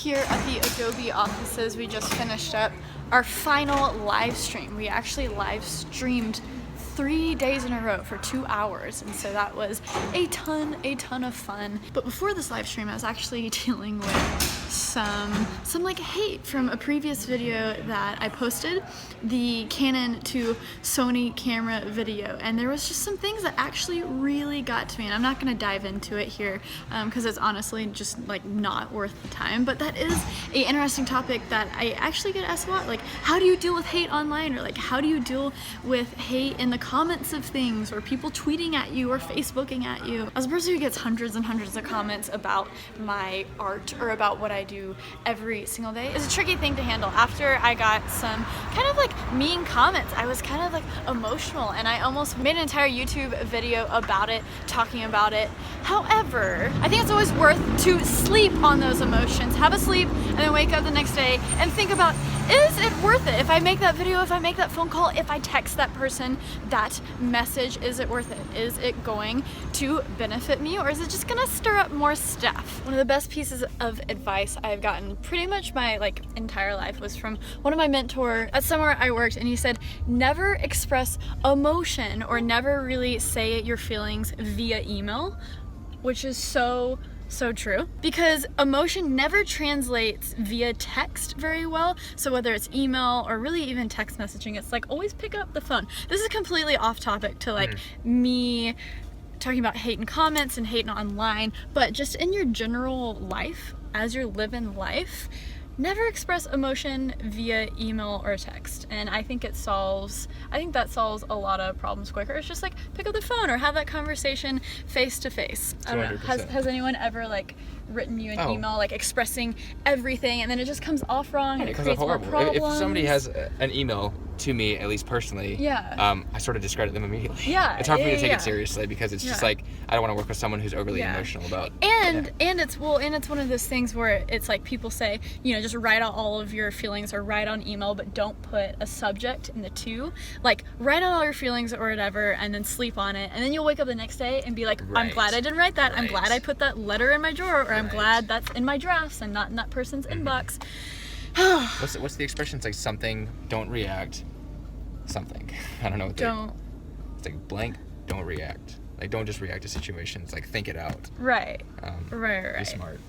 Here at the Adobe offices, we just finished up our final live stream. We actually live streamed 3 days in a row for 2 hours, and so that was a ton of fun. But before this live stream, I was actually dealing with some like hate from a previous video that I posted, the Canon to Sony camera video, and there was just some things that actually really got to me, and I'm not gonna dive into it here because it's honestly just like not worth the time. But that is an interesting topic that I actually get asked a lot, like how do you deal with hate online, or like how do you deal with hate in the comments of things, or people tweeting at you or Facebooking at you. As a person who gets hundreds and hundreds of comments about my art or about what I do every single day, it's a tricky thing to handle. After I got some kind of like mean comments, I was kind of like emotional, and I almost made an entire YouTube video about it, talking about it. However, I think it's always worth to sleep on those emotions, have a sleep, and then wake up the next day and think about, is it worth it? If I make that video, if I make that phone call, if I text that person that message, is it worth it? Is it going to benefit me, or is it just gonna stir up more stuff? One of the best pieces of advice I've gotten pretty much my like entire life was from one of my mentors at somewhere I worked, and he said, never express emotion or never really say your feelings via email, which is so true, because emotion never translates via text very well. So whether it's email or really even text messaging, it's like always pick up the phone. This is completely off topic to like me talking about hate in comments and hate online, but just in your general life, as you're living life, never express emotion via email or text. And I think that solves a lot of problems quicker. It's just like pick up the phone or have that conversation face to face. I don't know. Has anyone ever like written you an email like expressing everything, and then it just comes off wrong and it creates more problems? If somebody has an email to me, at least personally, I sort of discredit them immediately. It's hard for me to take it seriously, because it's just like, I don't want to work with someone who's overly emotional about. And it's one of those things where it's like people say, you know, just write out all of your feelings or write on email, but don't put a subject in the two. Like write out all your feelings or whatever, and then sleep on it, and then you'll wake up the next day and be like, I'm glad I didn't write that. I'm glad I put that letter in my drawer, or I'm glad that's in my drafts and not in that person's inbox. What's the expression? It's like something, don't react. Something. I don't know what it's like blank, don't react. Like don't just react to situations, like think it out. Right. Be smart.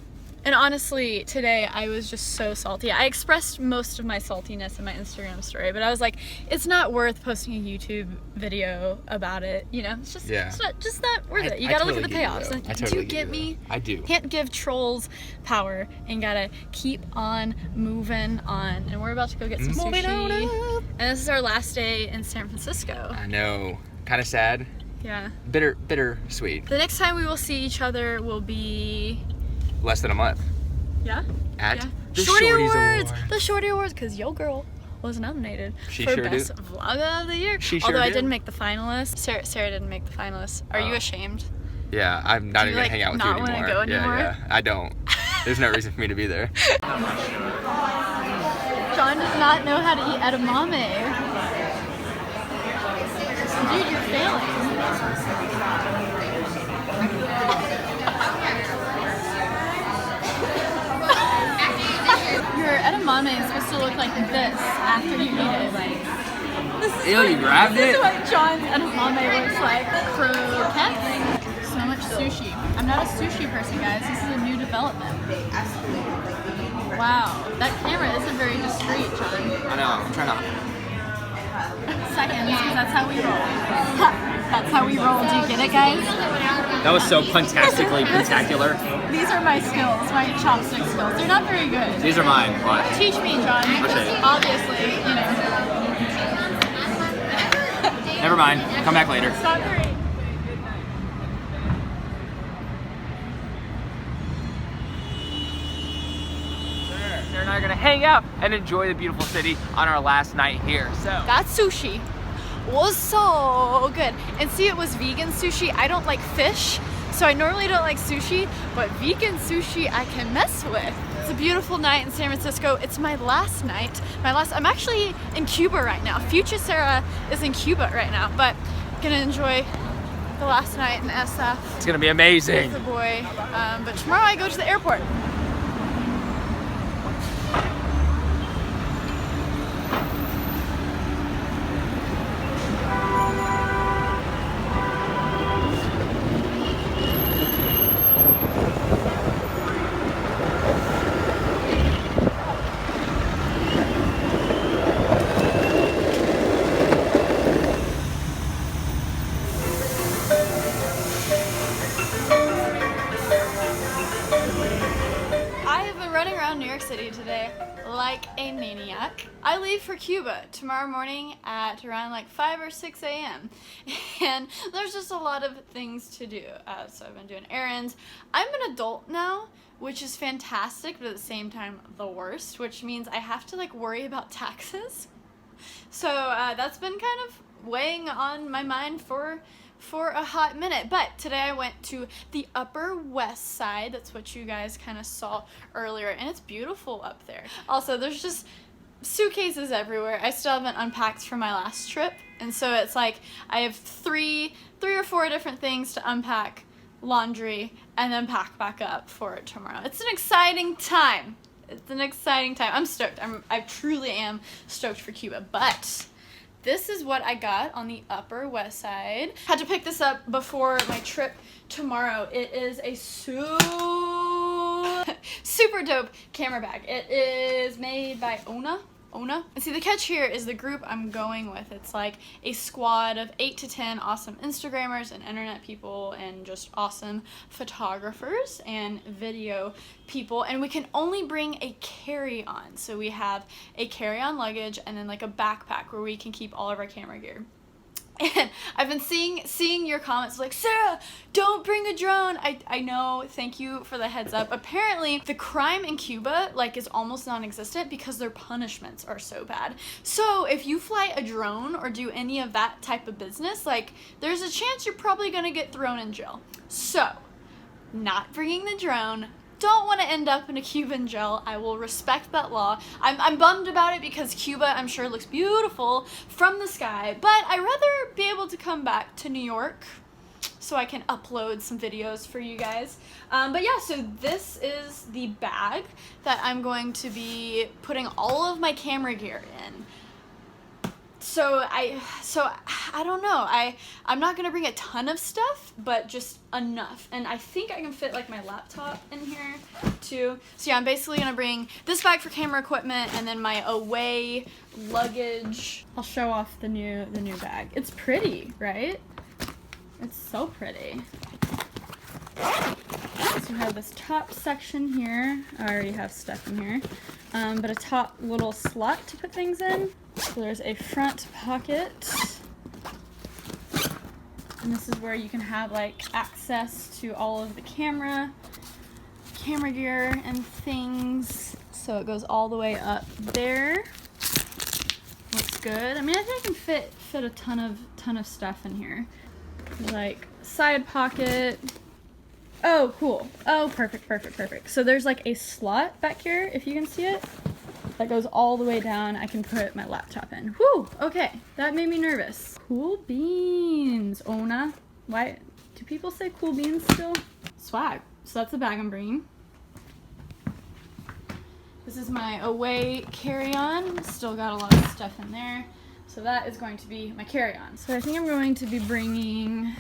And honestly, today I was just so salty. I expressed most of my saltiness in my Instagram story, but I was like, it's not worth posting a YouTube video about it. You know, it's just not worth it. You gotta look at the payoffs. Do you get me? I do. Can't give trolls power, and gotta keep on moving on. And we're about to go get some sushi. And this is our last day in San Francisco. I know. Kind of sad. Yeah. Bitter sweet. The next time we will see each other will be less than a month. Yeah? At the Shorty Shorties Awards. The Shorty Awards, because your girl was nominated for Best Vlog of the Year. Although I didn't make the finalists. Sarah didn't make the finalists. Are you ashamed? Yeah, I'm not even gonna hang out with you anymore. Do you not want to go anymore? Yeah, I don't. There's no reason for me to be there. John does not know how to eat edamame. Dude, you're failing. Your edamame is supposed to look like this after you eat it. You grabbed it? This is what John's edamame looks like. Croquettes. So much sushi. I'm not a sushi person, guys. This is a new development. Wow, that camera isn't very discreet, John. I know, I'm trying to. Seconds, because that's how we roll. That's how we roll. Do you get it, guys? That was so fantastically spectacular. These are my skills, my chopstick skills. They're not very good. These are mine. What? Teach me, John. Okay. Obviously, you know. Never mind. Come back later. It's not great. Sarah and I are gonna hang out and enjoy the beautiful city on our last night here. So that sushi was so good. And see, it was vegan sushi. I don't like fish, so I normally don't like sushi, but vegan sushi I can mess with. It's a beautiful night in San Francisco. It's my last night. I'm actually in Cuba right now. Future Sara is in Cuba right now, but I'm gonna enjoy the last night in SF. It's gonna be amazing. With the boy. But tomorrow I go to the airport. running around New York City today like a maniac. I leave for Cuba tomorrow morning at around like 5 or 6 a.m. and there's just a lot of things to do. So I've been doing errands. I'm an adult now, which is fantastic, but at the same time the worst, which means I have to like worry about taxes. So that's been kind of weighing on my mind for a hot minute. But today I went to the Upper West Side. That's what you guys kind of saw earlier, and it's beautiful up there. Also, there's just suitcases everywhere. I still haven't unpacked from my last trip, and so it's like I have three or four different things to unpack, laundry, and then pack back up for it tomorrow. It's an exciting time. It's an exciting time. I'm stoked. I truly am stoked for Cuba. But this is what I got on the Upper West Side. Had to pick this up before my trip tomorrow. It is a super dope camera bag. It is made by Ona. And see, the catch here is the group I'm going with. It's like a squad of 8 to 10 awesome Instagrammers and internet people and just awesome photographers and video people, and we can only bring a carry-on. So we have a carry-on luggage and then like a backpack where we can keep all of our camera gear. And I've been seeing your comments like, Sarah, don't bring a drone. I know, thank you for the heads up. Apparently, the crime in Cuba like is almost non-existent because their punishments are so bad. So if you fly a drone or do any of that type of business, like there's a chance you're probably gonna get thrown in jail. So, not bringing the drone. Don't want to end up in a Cuban jail. I will respect that law. I'm bummed about it because Cuba, I'm sure, looks beautiful from the sky, but I'd rather be able to come back to New York so I can upload some videos for you guys. But yeah, so this is the bag that I'm going to be putting all of my camera gear in. So I don't know. I'm not gonna bring a ton of stuff, but just enough. And I think I can fit like my laptop in here too. So yeah, I'm basically gonna bring this bag for camera equipment and then my away luggage. I'll show off the new bag. It's pretty, right? It's so pretty. So you have this top section here. I already have stuff in here. But a top little slot to put things in. So there's a front pocket. And this is where you can have like access to all of the camera gear and things. So it goes all the way up there. Looks good. I mean, I think I can fit a ton of stuff in here. Like side pocket. Oh, cool. Oh, perfect. So there's like a slot back here, if you can see it, that goes all the way down. I can put my laptop in. Whew, okay, that made me nervous. Cool beans, Ona. Why, do people say cool beans still? Swag. So that's the bag I'm bringing. This is my away carry-on. Still got a lot of stuff in there. So that is going to be my carry-on. So I think I'm going to be bringing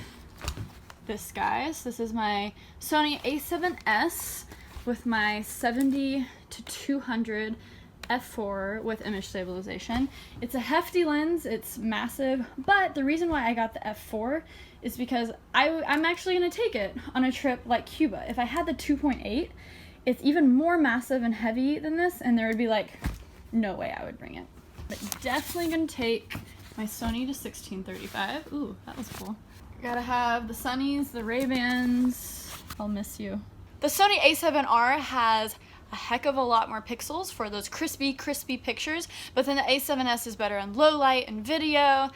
this, guys. This is my Sony a7S with my 70 to 200 f4 with image stabilization. It's a hefty lens, it's massive, but the reason why I got the f4 is because I'm actually going to take it on a trip like Cuba. If I had the 2.8, it's even more massive and heavy than this, and there would be like no way I would bring it. But definitely going to take my Sony to 1635. Ooh, that was cool. Gotta have the Sunnies, the Ray-Bans. I'll miss you. The Sony a7R has a heck of a lot more pixels for those crispy pictures, but then the a7S is better on low light and video.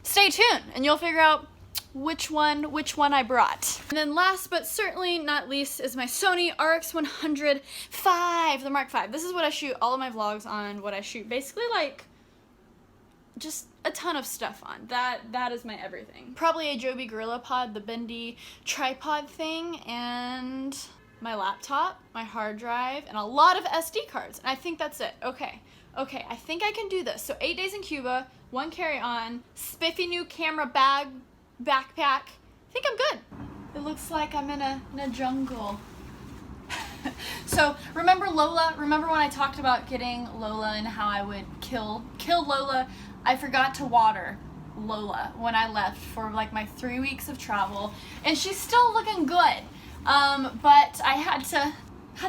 Stay tuned and you'll figure out which one I brought. And then last but certainly not least is my Sony RX100 V, the Mark V. This is what I shoot all of my vlogs on, what I shoot basically like just a ton of stuff on. That is my everything. Probably a Joby Gorilla Pod, the bendy tripod thing, and my laptop, my hard drive, and a lot of SD cards. And I think that's it. Okay, I think I can do this. So 8 days in Cuba, 1 carry-on, spiffy new camera bag, backpack. I think I'm good. It looks like I'm in a jungle. So remember Lola? Remember when I talked about getting Lola and how I would kill Lola? I forgot to water Lola when I left for like my 3 weeks of travel, and she's still looking good. But I had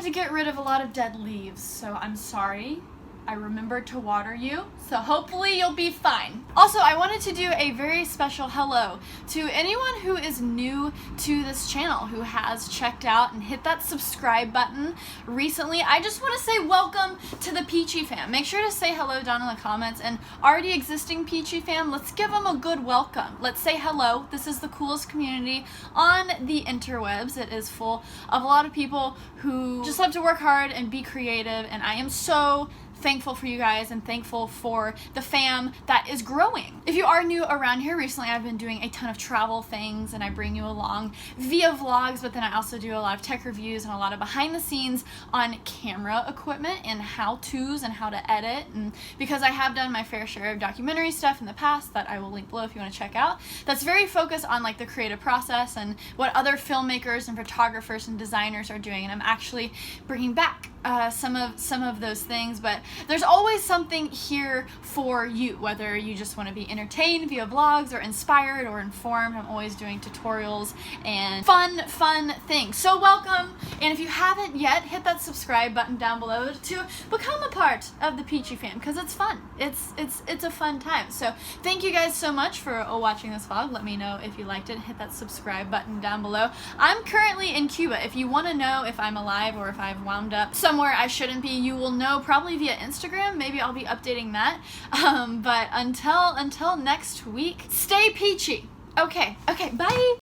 to get rid of a lot of dead leaves, so I'm sorry. I remembered to water you, so hopefully you'll be fine. Also, I wanted to do a very special hello to anyone who is new to this channel, who has checked out and hit that subscribe button recently. I just want to say welcome to the Peachy fam. Make sure to say hello down in the comments, and already existing Peachy fam, let's give them a good welcome. Let's say hello. This is the coolest community on the interwebs. It is full of a lot of people who just love to work hard and be creative, and I am so thankful for you guys and thankful for the fam that is growing. If you are new around here, recently I've been doing a ton of travel things and I bring you along via vlogs, but then I also do a lot of tech reviews and a lot of behind the scenes on camera equipment and how-tos and how to edit. And because I have done my fair share of documentary stuff in the past that I will link below if you want to check out, that's very focused on like the creative process and what other filmmakers and photographers and designers are doing, and I'm actually bringing back some of those things. But there's always something here for you, whether you just want to be entertained via vlogs or inspired or informed. I'm always doing tutorials and fun things. So welcome, and if you haven't yet, hit that subscribe button down below to become a part of the Peachy fam, because it's fun. It's a fun time. So thank you guys so much for watching this vlog. Let me know if you liked it. Hit that subscribe button down below. I'm currently in Cuba. If you want to know if I'm alive or if I've wound up somewhere I shouldn't be, you will know probably via Instagram. Maybe I'll be updating that. But until next week, stay peachy. Okay, bye.